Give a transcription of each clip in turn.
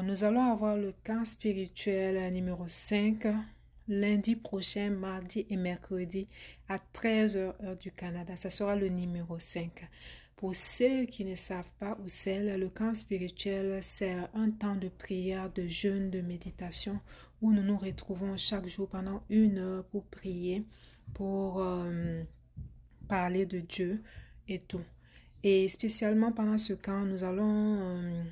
Nous allons avoir le camp spirituel numéro 5 lundi prochain, mardi et mercredi à 13 heures heure du Canada. Ça sera le numéro 5. Pour ceux qui ne savent pas où c'est, le camp spirituel, c'est un temps de prière, de jeûne, de méditation où nous nous retrouvons chaque jour pendant 1 heure pour prier, pour parler de Dieu et tout. Et spécialement pendant ce camp, nous allons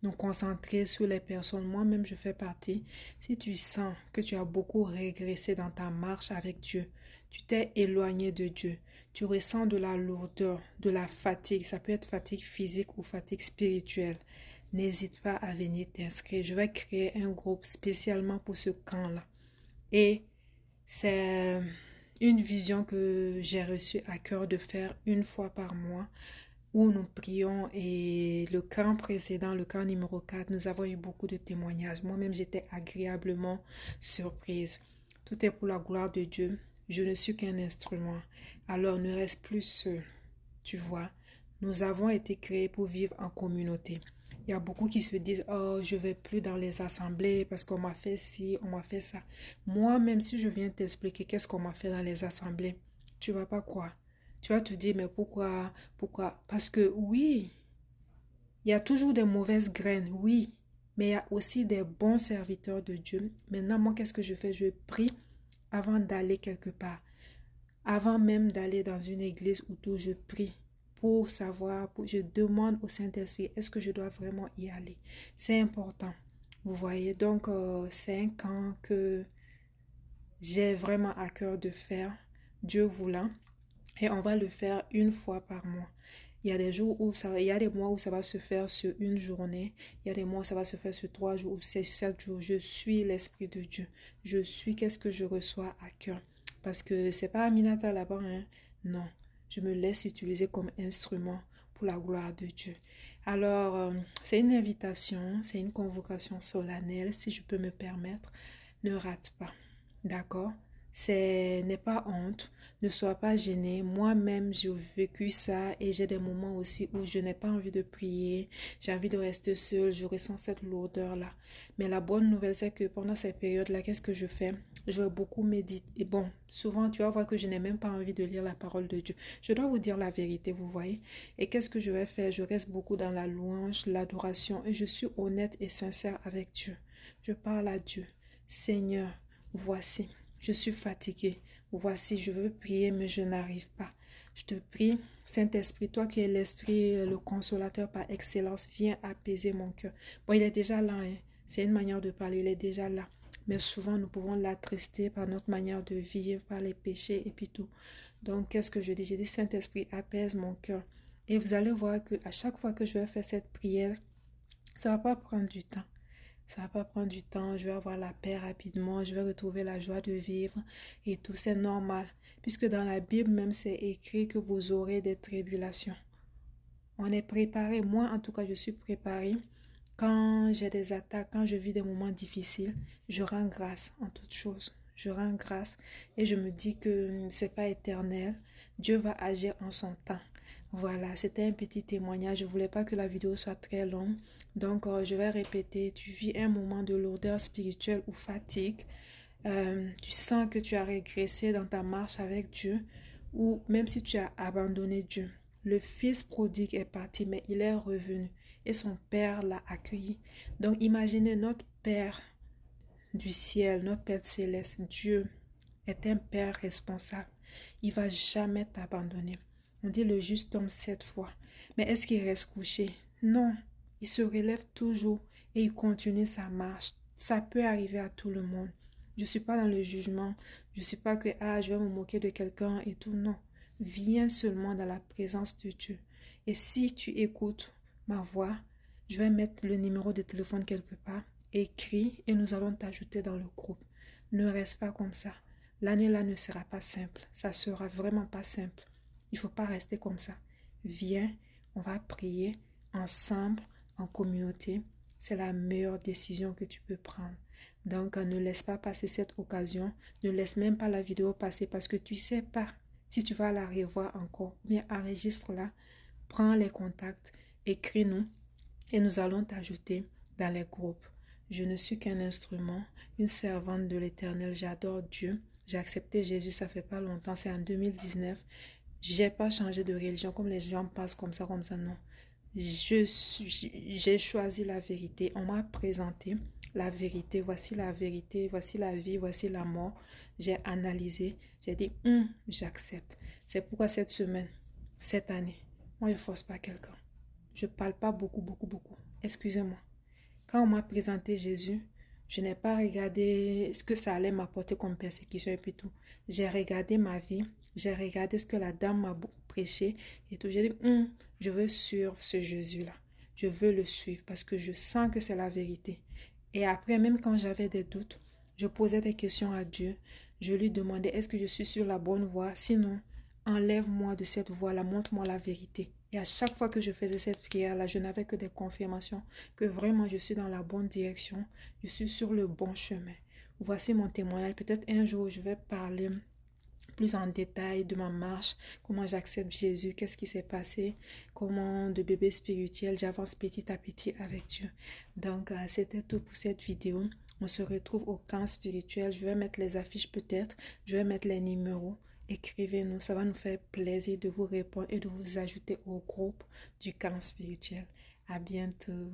nous concentrer sur les personnes. Moi-même, je fais partie. Si tu sens que tu as beaucoup régressé dans ta marche avec Dieu, tu t'es éloigné de Dieu, tu ressens de la lourdeur, de la fatigue, ça peut être fatigue physique ou fatigue spirituelle, n'hésite pas à venir t'inscrire. Je vais créer un groupe spécialement pour ce camp-là. Et c'est une vision que j'ai reçue à cœur de faire 1 fois par mois où nous prions. Et le camp précédent, le camp numéro 4, nous avons eu beaucoup de témoignages. Moi-même, j'étais agréablement surprise. Tout est pour la gloire de Dieu. Je ne suis qu'un instrument. Alors ne reste plus seul. Tu vois, nous avons été créés pour vivre en communauté. Il y a beaucoup qui se disent, oh, je vais plus dans les assemblées parce qu'on m'a fait ci, on m'a fait ça. Moi, même si je viens t'expliquer qu'est-ce qu'on m'a fait dans les assemblées, tu vas pas croire. Tu vas te dire, mais pourquoi? Parce que oui, il y a toujours des mauvaises graines, oui, mais il y a aussi des bons serviteurs de Dieu. Maintenant, moi, qu'est-ce que je fais? Je prie avant d'aller quelque part. Avant même d'aller dans une église ou tout, je prie pour savoir, je demande au Saint-Esprit, est-ce que je dois vraiment y aller? C'est important, vous voyez. Donc, c'est un camp que j'ai vraiment à cœur de faire, Dieu voulant. Et on va le faire 1 fois par mois. Il y a des jours où il y a des mois où ça va se faire sur une journée. Il y a des mois où ça va se faire sur 3 jours ou 7 jours. Je suis l'Esprit de Dieu. Je suis qu'est-ce que je reçois à cœur. Parce que c'est pas Aminata là-bas, hein. Non. Je me laisse utiliser comme instrument pour la gloire de Dieu. Alors, c'est une invitation, c'est une convocation solennelle, si je peux me permettre. Ne rate pas. D'accord? N'est pas honte, ne sois pas gêné. Moi-même, j'ai vécu ça et j'ai des moments aussi où je n'ai pas envie de prier, j'ai envie de rester seule, je ressens cette lourdeur-là. Mais la bonne nouvelle, c'est que pendant ces périodes-là, qu'est-ce que je fais? Je vais beaucoup méditer. Et bon, souvent, tu vas voir que je n'ai même pas envie de lire la parole de Dieu. Je dois vous dire la vérité, vous voyez. Et qu'est-ce que je vais faire? Je reste beaucoup dans la louange, l'adoration et je suis honnête et sincère avec Dieu. Je parle à Dieu. Seigneur, voici. Je suis fatiguée. Voici, je veux prier, mais je n'arrive pas. Je te prie, Saint-Esprit, toi qui es l'Esprit, le consolateur par excellence, viens apaiser mon cœur. Bon, il est déjà là, hein. C'est une manière de parler, il est déjà là. Mais souvent, nous pouvons l'attrister par notre manière de vivre, par les péchés et puis tout. Donc, qu'est-ce que je dis? J'ai dit, Saint-Esprit, apaise mon cœur. Et vous allez voir que à chaque fois que je vais faire cette prière, ça ne va pas prendre du temps. Ça va pas prendre du temps, je vais avoir la paix rapidement, je vais retrouver la joie de vivre et tout, c'est normal. Puisque dans la Bible même, c'est écrit que vous aurez des tribulations. On est préparé, moi en tout cas, je suis préparée. Quand j'ai des attaques, quand je vis des moments difficiles, je rends grâce en toutes choses. Je rends grâce et je me dis que c'est pas éternel. Dieu va agir en son temps. Voilà, c'était un petit témoignage. Je voulais pas que la vidéo soit très longue. Donc, je vais répéter. Tu vis un moment de lourdeur spirituelle ou fatigue. Tu sens que tu as régressé dans ta marche avec Dieu ou même si tu as abandonné Dieu. Le fils prodigue est parti, mais il est revenu et son père l'a accueilli. Donc, imaginez notre Père du ciel, notre Père céleste. Dieu est un Père responsable. Il va jamais t'abandonner. On dit le juste tombe 7 fois. Mais est-ce qu'il reste couché? Non. Il se relève toujours et il continue sa marche. Ça peut arriver à tout le monde. Je ne suis pas dans le jugement. Je ne suis pas que je vais me moquer de quelqu'un et tout. Non. Viens seulement dans la présence de Dieu. Et si tu écoutes ma voix, je vais mettre le numéro de téléphone quelque part. Écris et nous allons t'ajouter dans le groupe. Ne reste pas comme ça. L'année là ne sera pas simple. Ça sera vraiment pas simple. Il ne faut pas rester comme ça. Viens, on va prier ensemble, en communauté. C'est la meilleure décision que tu peux prendre. Donc, ne laisse pas passer cette occasion. Ne laisse même pas la vidéo passer parce que tu ne sais pas si tu vas la revoir encore. Bien, enregistre-la, prends les contacts, écris-nous et nous allons t'ajouter dans les groupes. Je ne suis qu'un instrument, une servante de l'Éternel. J'adore Dieu. J'ai accepté Jésus, ça fait pas longtemps, c'est en 2019. J'ai pas changé de religion comme les gens pensent comme ça, non. J'ai choisi la vérité. On m'a présenté la vérité. Voici la vérité, voici la vie, voici la mort. J'ai analysé, j'ai dit, j'accepte. C'est pourquoi cette semaine, cette année, moi je force pas quelqu'un. Je parle pas beaucoup. Excusez-moi. Quand on m'a présenté Jésus, je n'ai pas regardé ce que ça allait m'apporter comme persécution et puis tout. J'ai regardé ma vie, j'ai regardé ce que la dame m'a prêché et tout. J'ai dit, je veux suivre ce Jésus-là. Je veux le suivre parce que je sens que c'est la vérité. Et après, même quand j'avais des doutes, je posais des questions à Dieu. Je lui demandais, est-ce que je suis sur la bonne voie? Sinon, enlève-moi de cette voie-là, montre-moi la vérité. Et à chaque fois que je faisais cette prière-là, je n'avais que des confirmations que vraiment je suis dans la bonne direction, je suis sur le bon chemin. Voici mon témoignage. Peut-être un jour, je vais parler plus en détail de ma marche, comment j'accepte Jésus, qu'est-ce qui s'est passé, comment de bébé spirituel, j'avance petit à petit avec Dieu. Donc, c'était tout pour cette vidéo. On se retrouve au camp spirituel. Je vais mettre les affiches peut-être, je vais mettre les numéros. Écrivez-nous, ça va nous faire plaisir de vous répondre et de vous ajouter au groupe du camp spirituel. À bientôt.